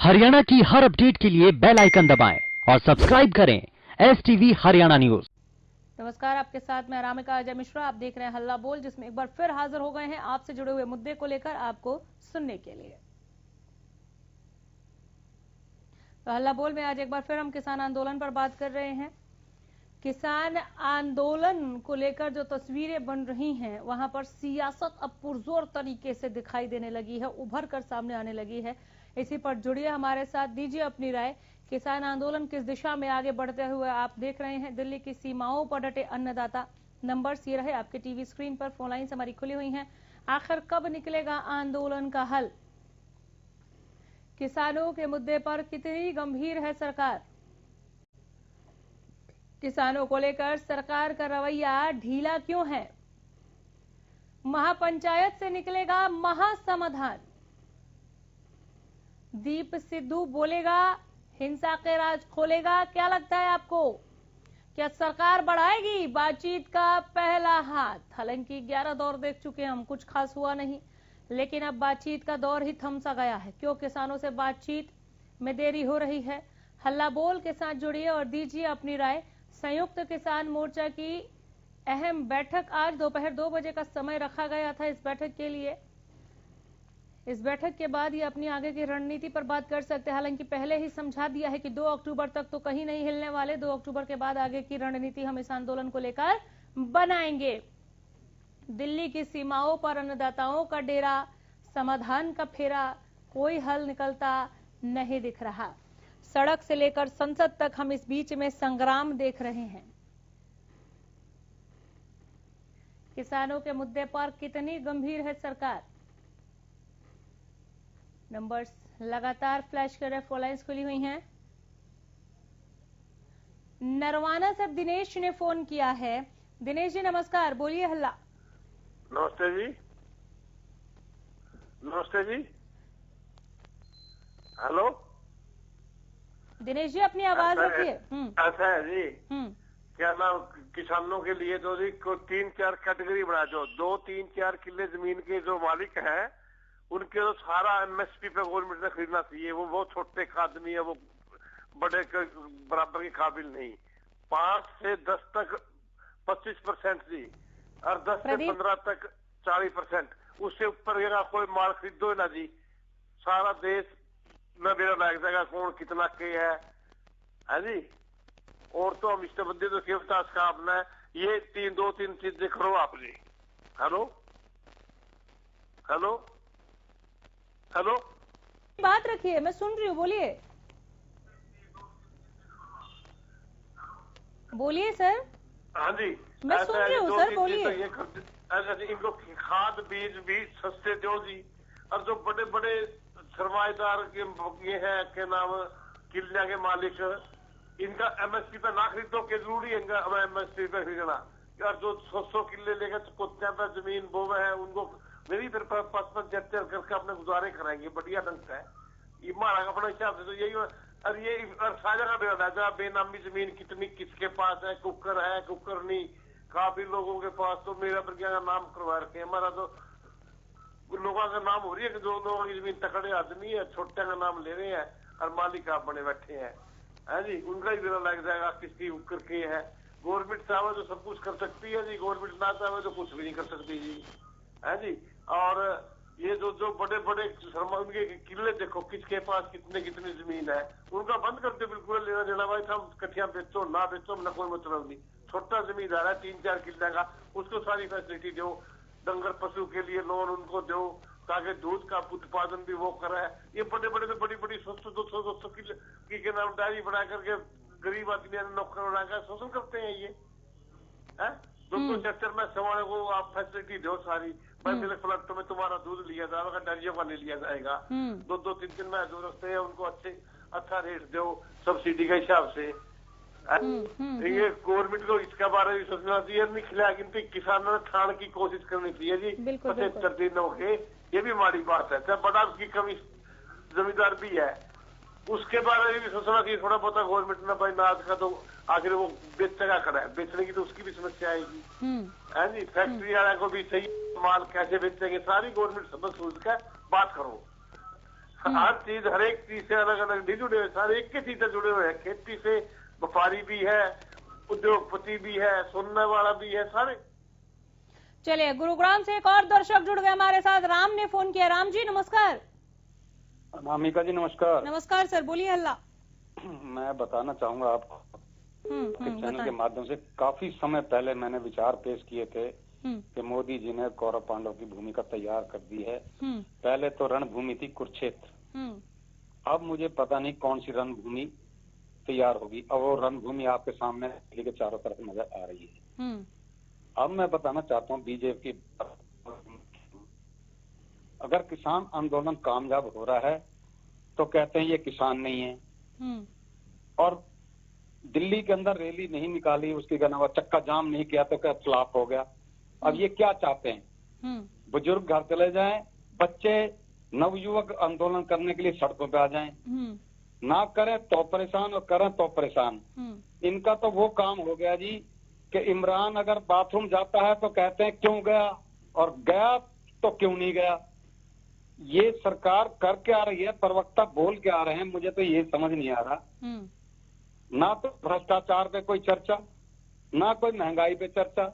हरियाणा की हर अपडेट के लिए बेल आइकन दबाएं और सब्सक्राइब करें STV हरियाणा न्यूज। नमस्कार, आपके साथ मैं अरामिका अजय मिश्रा। आप देख रहे हैं हल्ला बोल, जिसमें एक बार फिर हाजिर हो गए हैं आपसे जुड़े हुए मुद्दे को लेकर आपको सुनने के लिए। तो हल्ला बोल में आज एक बार फिर हम किसान आंदोलन पर बात कर रहे हैं। किसान आंदोलन को लेकर जो तस्वीरें बन रही हैं, वहां पर सियासत अब पुरजोर तरीके से दिखाई देने लगी है, उभर कर सामने आने लगी है। इसी पर जुड़िए हमारे साथ, दीजिए अपनी राय। किसान आंदोलन किस दिशा में आगे बढ़ते हुए आप देख रहे हैं। दिल्ली की सीमाओं पर डटे अन्नदाता। नंबर्स ये रहे आपके टीवी स्क्रीन पर, फोन लाइन्स हमारी खुली हुई हैं। आखिर कब निकलेगा आंदोलन का हल? किसानों के मुद्दे पर कितनी गंभीर है सरकार? किसानों को लेकर सरकार का रवैया ढीला क्यों है? महापंचायत से निकलेगा महासमाधान। दीप सिद्धू बोलेगा, हिंसा के राज खोलेगा। क्या लगता है आपको, क्या सरकार बढ़ाएगी बातचीत का पहला हाथ? हालांकि 11 दौर देख चुके हम, कुछ खास हुआ नहीं, लेकिन अब बातचीत का दौर ही थम सा गया है। क्यों किसानों से बातचीत में देरी हो रही है? हल्ला बोल के साथ जुड़िए और दीजिए अपनी राय। संयुक्त किसान मोर्चा की अहम बैठक आज दोपहर 2 बजे का समय रखा गया था इस बैठक के लिए। इस बैठक के बाद ये अपनी आगे की रणनीति पर बात कर सकते हैं। हालांकि पहले ही समझा दिया है कि 2 अक्टूबर तक तो कहीं नहीं हिलने वाले। 2 अक्टूबर के बाद आगे की रणनीति हम इस आंदोलन को लेकर बनाएंगे। दिल्ली की सीमाओं पर अन्नदाताओं का डेरा, समाधान का फेरा, कोई हल निकलता नहीं दिख रहा। सड़क से लेकर संसद तक हम इस बीच में संग्राम देख रहे हैं। किसानों के मुद्दे पर कितनी गंभीर है सरकार? नंबर्स लगातार फ्लैश कर रहे, फोन लाइन्स खुली हुई हैं। नरवाना से दिनेश ने फोन किया है। दिनेश जी नमस्कार, बोलिए। हल्ला। नमस्ते जी। नमस्ते जी। हेलो दिनेश जी, अपनी आवाज रखिए। ऐसा है जी। क्या नाम, किसानों के लिए तो जी को 3-4 कैटेगरी बना दो। 2-3-4 किले जमीन के जो मालिक हैं, उनके तो सारा MSP पे गवर्नमेंट ने खरीदना चाहिए। वो बहुत छोटे आदमी है, वो बड़े बराबर के काबिल नहीं। 5 से 10 तक 25% जी, और 10 से 15 तक 40%। उससे ऊपर अगर कोई माल खरीदो ना जी, सारा देश में मेरा लग जाएगा कौन कितना के है जी। और तो हम इष्टबंदी तो केवता अपना है। ये 2-3 चीजें करो आप जी। हेलो हेलो हेलो, बात रखिए, मैं सुन रही हूँ, बोलिए। बोलिए सर। हाँ जी, मैं सुन रही हूँ सर, बोलिए। इनको खाद बीज भी सस्ते दो जी। और जो बड़े बड़े सरमाएदार के ये है के नाम किलिया के मालिक, इनका MSP पे ना खरीदो के जरूरी है इनका हमें MSP पे खरीदना। और जो 100 किले लेकर कुत्ते पे जमीन बोवे है, उनको मेरी फिर 55-76 करके अपने गुजारे कराएंगे बढ़िया ढंग से। ये मारा अपने हिसाब से तो यही। और ये साझा का बेहदा बेनामी जमीन कितनी किसके पास है, कुकर है कुकर नहीं, काफी लोगों के पास तो मेरा प्रज्ञा का नाम करवा रखे। हमारा तो लोगों का नाम हो रही है कि जो लोगों की जमीन तकड़े आदमी है, छोटे का नाम ले रहे हैं और मालिक आप बने बैठे हैं है जी। उनका ही बेरा लग जाएगा किसकी उकर के है। गवर्नमेंट चाहे तो सब कुछ कर सकती है जी, गवर्नमेंट ना चाहे तो कुछ भी नहीं कर सकती जी, है जी। और ये जो बड़े बड़े उनके किले देखो, किसके पास कितनी जमीन है, उनका बंद करते बिल्कुल लेना देना। भाई साहब कठिया बेचो ना बेचो, अपना कोई मतलब नहीं। छोटा जमींदार है 3-4 किले का, उसको सारी फैसिलिटी दो। डंगर पशु के लिए लोन उनको दो, ताकि दूध का उत्पादन भी वो करे। ये बड़े बड़े तो बड़ी 100-200 किले के नाम डायरी बना करके गरीब आदमी नौकर बनाकर शोषण करते हैं ये है। 2 सेक्टर में सवाल को आप फैसिलिटी दो सारी। मेरे फ्लैट में तुम्हारा दूध लिया जाएगा, डायरियों का नहीं लिया जाएगा। 2-3 दिन में जो रखते हैं उनको अच्छा रेट दो सब्सिडी के हिसाब से। ये गवर्नमेंट को इसके बारे में सोचना चाहिए। नहीं खिला गिनती किसानों ने ठाण की कोशिश करनी चाहिए जी। 75 दिनों के, ये भी हमारी बात है। चाहे बड़ा की कमी जमींदार भी है, उसके बारे में भी सोचना चाहिए थोड़ा बहुत। गवर्नमेंट ने भाई नाज का तो आखिर वो बेचेगा खड़ा है, बेचने की तो उसकी भी समस्या आएगी है जी। फैक्ट्री वाले को भी सही माल कैसे बेचेंगे, सारी गवर्नमेंट समझ सोच कर बात करो हर चीज, हर एक चीज से अलग अलग नहीं जुड़े हुए, सारे एक ही चीज से जुड़े हुए हैं। खेती से व्यापारी भी है, उद्योगपति भी है, सुनने वाला भी है, सारे। चलिए, गुरुग्राम से एक और दर्शक जुड़ गए हमारे साथ। राम ने फोन किया। राम जी नमस्कार। अनामिका जी नमस्कार। नमस्कार सर, बोलिए। हल्ला। मैं बताना चाहूंगा आपको चैनल के बताएं। माध्यम से, काफी समय पहले मैंने विचार पेश किए थे कि मोदी जी ने कौरव पांडव की भूमिका तैयार कर दी है। पहले तो रणभूमि थी कुरुक्षेत्र, अब मुझे पता नहीं कौन सी रणभूमि तैयार होगी। अब वो रणभूमि आपके सामने के चारों तरफ नजर आ रही है। अब मैं बताना चाहता हूँ बीजेपी, अगर किसान आंदोलन कामयाब हो रहा है तो कहते हैं ये किसान नहीं है, और दिल्ली के अंदर रैली नहीं निकाली, उसकी चक्का जाम नहीं किया तो क्या फ्लॉप हो गया। अब ये क्या चाहते हैं? बुजुर्ग घर चले जाएं, बच्चे नवयुवक आंदोलन करने के लिए सड़कों पे आ जाएं। ना करें तो परेशान और करें तो परेशान। इनका तो वो काम हो गया जी कि इमरान अगर बाथरूम जाता है तो कहते हैं क्यों गया, और गया तो क्यों नहीं गया। ये सरकार करके आ रही है, प्रवक्ता बोल के आ रहे हैं, मुझे तो ये समझ नहीं आ रहा। ना तो भ्रष्टाचार पे कोई चर्चा, ना कोई महंगाई पे चर्चा,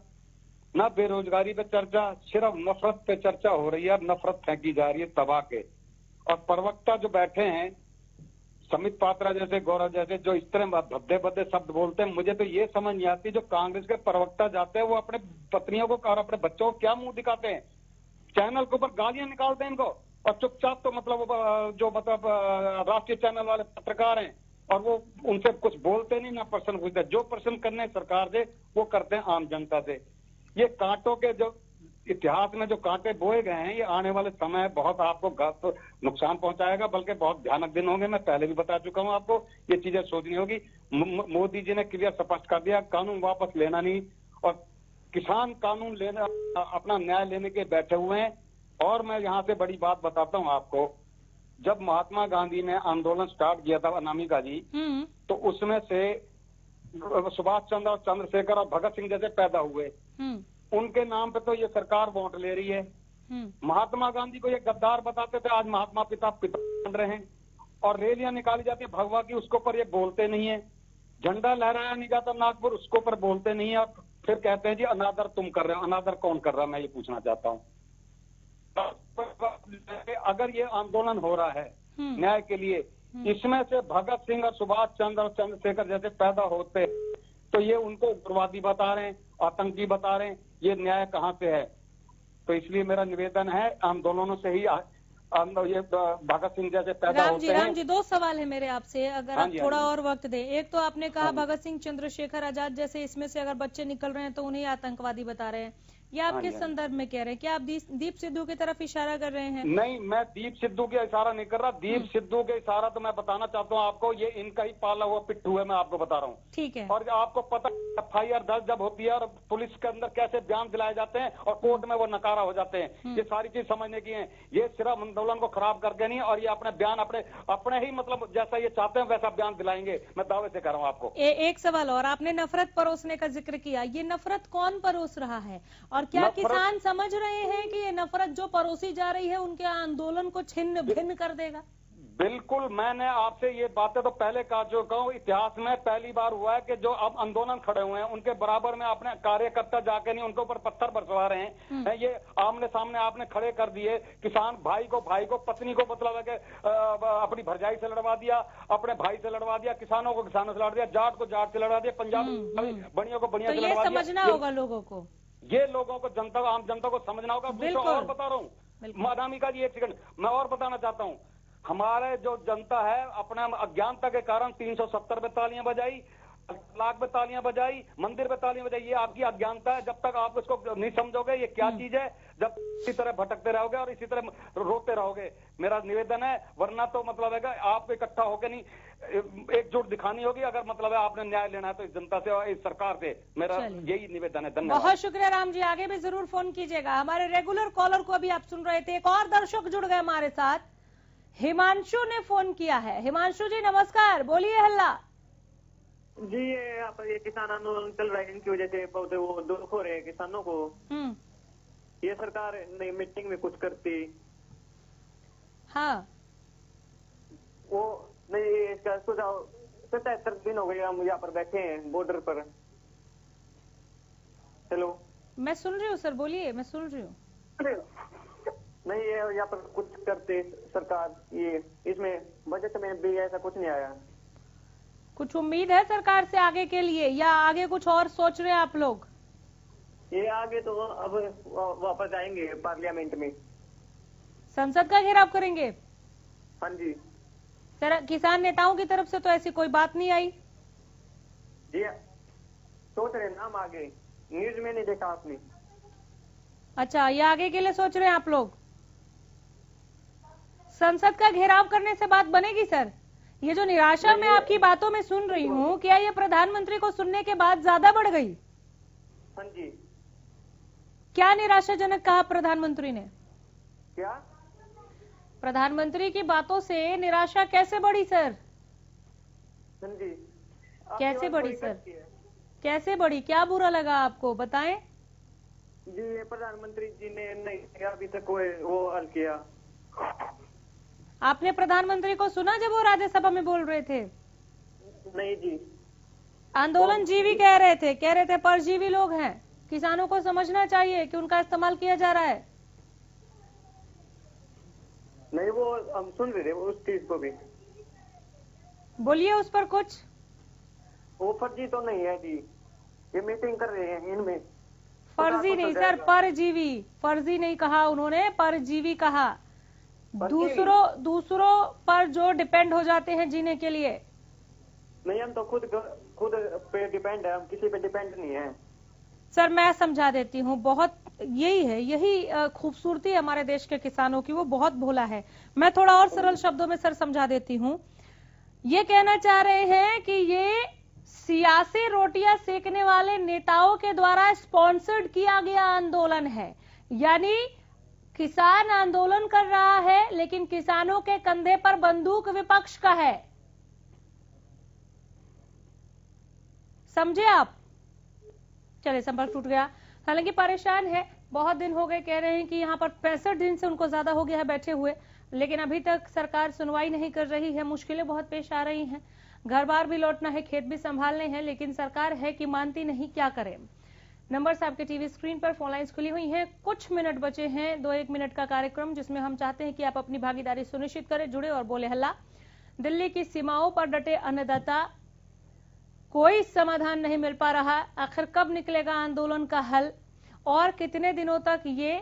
ना बेरोजगारी पे चर्चा, सिर्फ नफरत पे चर्चा हो रही है। नफरत फेंकी जा रही है तबाह के। और प्रवक्ता जो बैठे हैं, समित पात्रा जैसे, गौरव जैसे, जो इस तरह भद्दे भद्दे शब्द बोलते हैं, मुझे तो ये समझ नहीं आती। जो कांग्रेस के प्रवक्ता जाते हैं वो अपने पत्नियों को और अपने बच्चों को क्या मुंह दिखाते हैं? चैनल के ऊपर गालियां निकालते हैं इनको, और चुपचाप तो जो राष्ट्रीय चैनल वाले पत्रकार हैं, और वो उनसे कुछ बोलते नहीं, ना प्रश्न पूछते। जो प्रश्न करने सरकार से वो करते हैं आम जनता से। ये कांटों के जो इतिहास में जो कांटे बोए गए हैं, ये आने वाले समय बहुत आपको नुकसान पहुंचाएगा, बल्कि बहुत भयानक दिन होंगे। मैं पहले भी बता चुका हूं आपको, ये चीजें सोचनी होगी। मोदी जी ने क्लियर स्पष्ट कर दिया, कानून वापस लेना नहीं, और किसान कानून लेना, अपना न्याय लेने के बैठे हुए हैं। और मैं यहाँ से बड़ी बात बताता हूँ आपको, जब महात्मा गांधी ने आंदोलन स्टार्ट किया था अनामिका जी, तो उसमें से सुभाष चंद्र और चंद्रशेखर और भगत सिंह जैसे पैदा हुए। उनके नाम पे तो ये सरकार वोट ले रही है। महात्मा गांधी को ये गद्दार बताते थे, आज महात्मा पिता बन रहे हैं। और रैलियां निकाली जाती है भगवा की, उसके ऊपर ये बोलते नहीं है। झंडा लहराया नहीं जाता नागपुर, उसके ऊपर बोलते नहीं है। और फिर कहते हैं जी अनादर तुम कर रहे हो। अनादर कौन कर रहा है, मैं ये पूछना चाहता हूँ। अगर ये आंदोलन हो रहा है न्याय के लिए, इसमें से भगत सिंह और सुभाष चंद्र और चंद्रशेखर जैसे पैदा होते तो ये उनको उग्रवादी बता रहे हैं, आतंकी बता रहे हैं, ये न्याय कहाँ से है? तो इसलिए मेरा निवेदन है, आंदोलनों से ही ये भगत सिंह जैसे पैदा होते हैं। राम जी 2 सवाल है मेरे आपसे, अगर आप थोड़ा और वक्त दें। एक तो आपने कहा भगत सिंह, चंद्रशेखर आजाद जैसे इसमें से अगर बच्चे निकल रहे हैं तो उन्हें आतंकवादी बता रहे हैं, ये आप किस संदर्भ में कह रहे हैं? क्या आप दीप सिद्धू की तरफ इशारा कर रहे हैं? नहीं, मैं दीप सिद्धू के इशारा नहीं कर रहा। दीप सिद्धू के इशारा तो मैं बताना चाहता हूँ आपको, ये इनका ही पाला हुआ पिट्ठू है, मैं आपको बता रहा हूँ। ठीक है। और आपको पता FIR दर्ज जब होती है और पुलिस के अंदर कैसे बयान दिलाए जाते हैं और कोर्ट में वो नकारा हो जाते हैं, ये सारी चीज समझने की है। ये सिर्फ आंदोलन को खराब करके नहीं, और ये अपने बयान अपने ही मतलब जैसा ये चाहते हैं वैसा बयान दिलाएंगे, मैं दावे से कह रहा हूँ आपको। एक सवाल और, आपने नफरत परोसने का जिक्र किया, ये नफरत कौन परोस रहा है? और क्या किसान समझ रहे हैं कि ये नफरत जो परोसी जा रही है उनके आंदोलन को छिन्न भिन्न कर देगा? बिल्कुल, मैंने आपसे ये बातें तो पहले कहा, जो कहूँ इतिहास में पहली बार हुआ है कि जो अब आंदोलन खड़े हुए हैं उनके बराबर में अपने कार्यकर्ता जाके नहीं उनके ऊपर पत्थर बरसवा रहे हैं। ये आमने सामने आपने खड़े कर दिए। किसान भाई को पत्नी को मतलब है कि अपनी भरजाई से लड़वा दिया, अपने भाई से लड़वा दिया, किसानों को किसानों से लड़ दिया, जाट को जाट से लड़वा दिया, पंजाब बनियों को बनिया से लड़वा दिया। समझना होगा लोगों को, ये लोगों को आम जनता को समझना होगा। और बता रहा हूँ अनामिका जी, 1 सेकंड मैं और बताना चाहता हूँ। हमारे जो जनता है अपने अज्ञानता के कारण 370 पे तालियां बजाई, लाख पे तालियां बजाई, मंदिर पे तालियां बजाई, ये आपकी अज्ञानता है। जब तक आप इसको नहीं समझोगे ये क्या चीज है, जब इसी तरह भटकते रहोगे और इसी तरह रोते रहोगे। मेरा निवेदन है, वरना तो मतलब है आप इकट्ठा होकर नहीं, एकजुट दिखानी होगी। अगर मतलब है आपने न्याय लेना है तो इस जनता से और इस सरकार से, मेरा यही निवेदन है। धन्यवाद। बहुत शुक्रिया राम जी, आगे भी जरूर फोन कीजिएगा। हमारे रेगुलर कॉलर को अभी आप सुन रहे थे, एक और दर्शक जुड़ गए हमारे साथ, हिमांशु ने फोन किया है। हिमांशु जी नमस्कार, बोलिए। हल्ला जी, ये यहाँ पर ये किसान आंदोलन चल रहा है, इनकी वजह से बहुत वो दुख हो रहे हैं किसानों को। ये सरकार नहीं मीटिंग में कुछ करती। हाँ, वो नहीं, इसका सुझाव 77 दिन हो गए हम यहाँ पर बैठे हैं बॉर्डर पर। हेलो, मैं सुन रही हूँ सर, बोलिए, मैं सुन रही हूँ। नहीं, ये यहाँ पर कुछ करते सरकार, ये इसमें बजट में भी ऐसा कुछ नहीं आया। कुछ उम्मीद है सरकार से आगे के लिए, या आगे कुछ और सोच रहे हैं आप लोग? ये आगे तो अब वापस जाएंगे पार्लियामेंट में, संसद का घेराव करेंगे। हाँ जी सर, किसान नेताओं की तरफ से तो ऐसी कोई बात नहीं आई। जी, सोच रहे नाम आगे, न्यूज में नहीं देखा आपने? अच्छा, ये आगे के लिए सोच रहे हैं आप लोग। संसद का घेराव करने से बात बनेगी सर? ये जो निराशा मैं आपकी बातों में सुन रही हूँ, क्या ये प्रधानमंत्री को सुनने के बाद ज्यादा बढ़ गई? हाँ जी। क्या निराशाजनक कहा प्रधानमंत्री ने? क्या? प्रधानमंत्री की बातों से निराशा कैसे बढ़ी सर? हाँ जी। कैसे बढ़ी सर? कैसे बढ़ी? क्या बुरा लगा आपको, बताएं? जी, प्रधानमंत्री जी ने नहीं अभी तक वो हल किया। आपने प्रधानमंत्री को सुना जब वो राज्यसभा में बोल रहे थे? नहीं जी। आंदोलन जीवी कह रहे थे परजीवी लोग हैं, किसानों को समझना चाहिए कि उनका इस्तेमाल किया जा रहा है। नहीं, वो हम सुन रहे थे उस चीज को भी। बोलिए उस पर कुछ। वो फर्जी तो नहीं है जी, ये मीटिंग कर रहे हैं इनमें। फर्जी नहीं सर, परजीवी। फर्जी नहीं कहा उन्होंने, परजीवी कहा। दूसरों पर जो डिपेंड हो जाते हैं जीने के लिए। नहीं, हम तो खुद पे डिपेंड है, हम किसी पे डिपेंड नहीं है। सर मैं समझा देती हूँ, बहुत यही खूबसूरती है हमारे देश के किसानों की, वो बहुत भोला है। मैं थोड़ा और सरल शब्दों में सर समझा देती हूँ। ये कहना चाह रहे हैं कि ये सियासी रोटियां सेकने वाले नेताओं के द्वारा स्पॉन्सर्ड किया गया आंदोलन है। यानी किसान आंदोलन कर रहा है, लेकिन किसानों के कंधे पर बंदूक विपक्ष का है। समझे आप? चले, संपर्क टूट गया। हालांकि परेशान है, बहुत दिन हो गए, कह रहे हैं कि यहाँ पर 65 दिन से उनको ज्यादा हो गया है बैठे हुए, लेकिन अभी तक सरकार सुनवाई नहीं कर रही है। मुश्किलें बहुत पेश आ रही हैं, घर बार भी लौटना है, खेत भी संभालने हैं, लेकिन सरकार है कि मानती नहीं। क्या करें? नंबर्स आपके टीवी स्क्रीन पर, फोन लाइन्स खुली हुई हैं। कुछ मिनट बचे हैं, 2-1 मिनट का कार्यक्रम, जिसमें हम चाहते हैं कि आप अपनी भागीदारी सुनिश्चित करें, जुड़े और बोले हल्ला। दिल्ली की सीमाओं पर डटे अन्नदाता, कोई समाधान नहीं मिल पा रहा। आखिर कब निकलेगा आंदोलन का हल, और कितने दिनों तक ये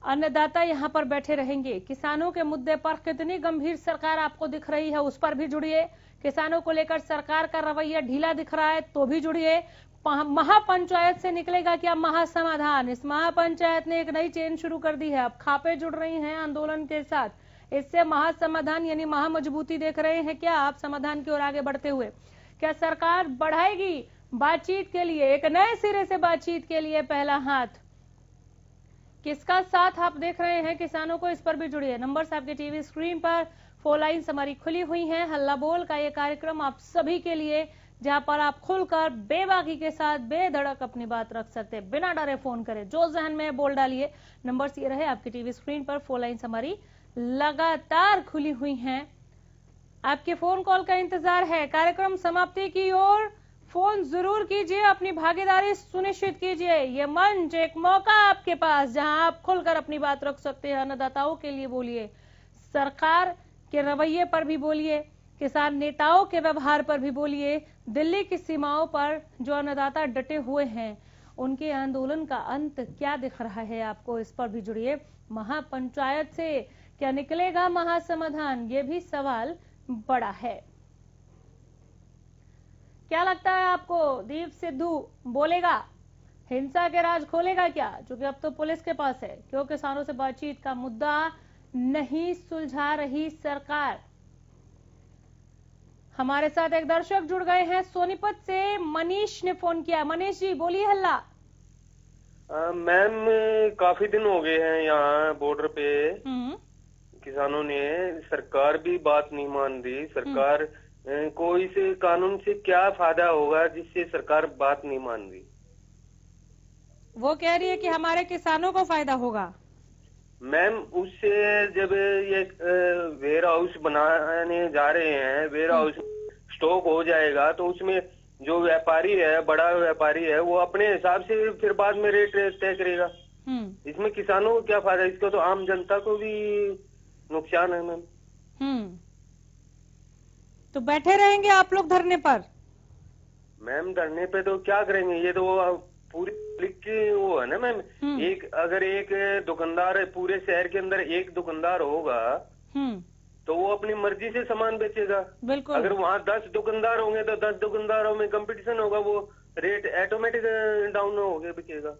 अन्नदाता यहाँ पर बैठे रहेंगे? किसानों के मुद्दे पर कितनी गंभीर सरकार आपको दिख रही है, उस पर भी जुड़िए। किसानों को लेकर सरकार का रवैया ढीला दिख रहा है तो भी जुड़िए। महापंचायत से निकलेगा क्या महासमाधान? इस महापंचायत ने एक नई चेन शुरू कर दी है, अब खापे जुड़ रही हैं आंदोलन के साथ। इससे महासमाधान यानी महामजबूती देख रहे हैं क्या आप समाधान की ओर आगे बढ़ते हुए? क्या सरकार बढ़ाएगी बातचीत के लिए, एक नए सिरे से बातचीत के लिए पहला हाथ? किसका साथ आप देख रहे हैं किसानों को, इस पर भी जुड़िए। नंबर्स आपके टीवी स्क्रीन पर, फोन लाइन्स हमारी खुली हुई हैं। हल्ला बोल का ये कार्यक्रम आप सभी के लिए, जहां पर आप खुलकर बेबाकी के साथ बेधड़क अपनी बात रख सकते हैं, बिना डरे फोन करें, जो जहन में बोल डालिए। नंबर्स ये रहे आपकी टीवी स्क्रीन पर, फोन लाइन्स हमारी लगातार खुली हुई हैं, आपके फोन कॉल का इंतजार है। कार्यक्रम समाप्ति की ओर फोन जरूर कीजिए, अपनी भागीदारी सुनिश्चित कीजिए। ये मंच, एक मौका आपके पास, जहां आप खुलकर अपनी बात रख सकते हैं। अन्नदाताओं के लिए बोलिए, सरकार के रवैये पर भी बोलिए, किसान नेताओं के व्यवहार पर भी बोलिए। दिल्ली की सीमाओं पर जो अन्नदाता डटे हुए हैं, उनके आंदोलन का अंत क्या दिख रहा है आपको, इस पर भी जुड़िए। महापंचायत से क्या निकलेगा महासमाधान, ये भी सवाल बड़ा है। क्या लगता है आपको, दीप सिद्धू बोलेगा, हिंसा के राज खोलेगा क्या? क्योंकि अब तो पुलिस के पास है, क्यों किसानों से बातचीत का मुद्दा नहीं सुलझा रही सरकार। हमारे साथ एक दर्शक जुड़ गए हैं सोनीपत से, मनीष ने फोन किया। मनीष जी बोलिए हल्ला। मैम, काफी दिन हो गए हैं यहाँ बॉर्डर पे, किसानों ने, सरकार भी बात नहीं मान रही। सरकार को इस कानून से क्या फायदा होगा जिससे सरकार बात नहीं मान रही? वो कह रही है कि हमारे किसानों को फायदा होगा। मैम उससे जब ये वेयर हाउस बनाने जा रहे हैं, वेयर हाउस स्टॉक हो जाएगा तो उसमें जो व्यापारी है, बड़ा व्यापारी है, वो अपने हिसाब से फिर बाद में रेट तय करेगा। इसमें किसानों को क्या फायदा? इसको तो आम जनता को भी नुकसान है मैम। तो बैठे रहेंगे आप लोग धरने पर? मैम धरने पे तो क्या करेंगे, ये तो पूरी पब्लिक की वो है ना मैम। अगर एक दुकानदार पूरे शहर के अंदर एक दुकानदार होगा तो वो अपनी मर्जी से सामान बेचेगा। बिल्कुल। अगर वहाँ 10 दुकानदार होंगे तो 10 दुकानदारों में कंपटीशन होगा, वो रेट ऑटोमेटिक डाउन होके बिकेगा।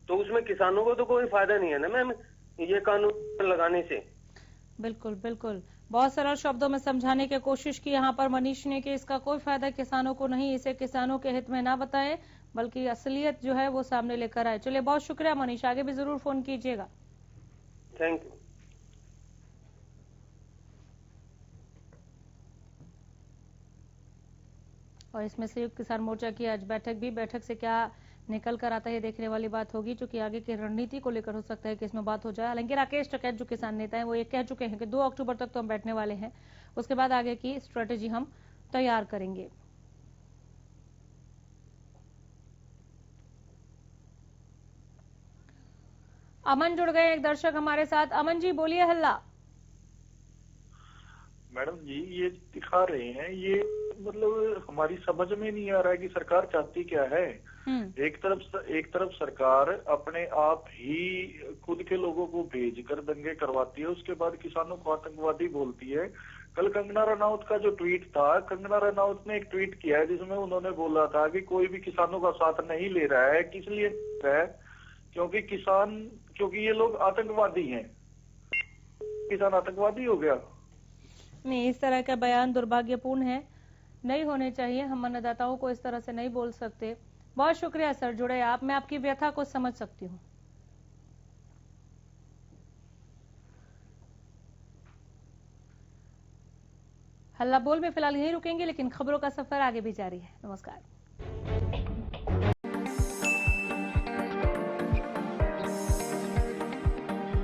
तो उसमें किसानों को तो कोई फायदा नहीं है ना मैम ये कानून लगाने से। बिल्कुल बिल्कुल, बहुत सरल शब्दों में समझाने की कोशिश की यहाँ पर मनीष ने कि इसका कोई फायदा किसानों को नहीं, इसे किसानों के हित में ना बताएं बल्कि असलियत जो है वो सामने लेकर आए। चलिए बहुत शुक्रिया मनीष, आगे भी जरूर फोन कीजिएगा। Thank you. और इसमें संयुक्त किसान मोर्चा की आज बैठक से क्या निकल कर आता है देखने वाली बात होगी, क्योंकि आगे की रणनीति को लेकर हो सकता है कि इसमें बात हो जाए। हालांकि राकेश टिकैत जो किसान नेता हैं वो ये कह चुके हैं कि 2 अक्टूबर तक तो हम बैठने वाले हैं, उसके बाद आगे की स्ट्रेटेजी हम तैयार करेंगे। अमन जुड़ गए एक दर्शक हमारे साथ। अमन जी बोलिए। हल्ला मैडम जी ये दिखा रहे हैं, ये मतलब हमारी समझ में नहीं आ रहा है कि सरकार चाहती क्या है। एक तरफ सरकार अपने आप ही खुद के लोगों को भेजकर दंगे करवाती है, उसके बाद किसानों को आतंकवादी बोलती है। कल कंगना रनौत का जो ट्वीट था, कंगना रनौत ने एक ट्वीट किया है जिसमें उन्होंने बोला था कि कोई भी किसानों का साथ नहीं ले रहा है। किस लिए है? क्योंकि ये लोग आतंकवादी हैं। किसान आतंकवादी हो गया? नहीं, इस तरह का बयान दुर्भाग्यपूर्ण है, नहीं होने चाहिए। हम अन्नदाताओं को इस तरह से नहीं बोल सकते। बहुत शुक्रिया सर जुड़े आप, मैं आपकी व्यथा को समझ सकती हूँ। हल्ला बोल में फिलहाल यहीं रुकेंगे, लेकिन खबरों का सफर आगे भी जारी है। नमस्कार।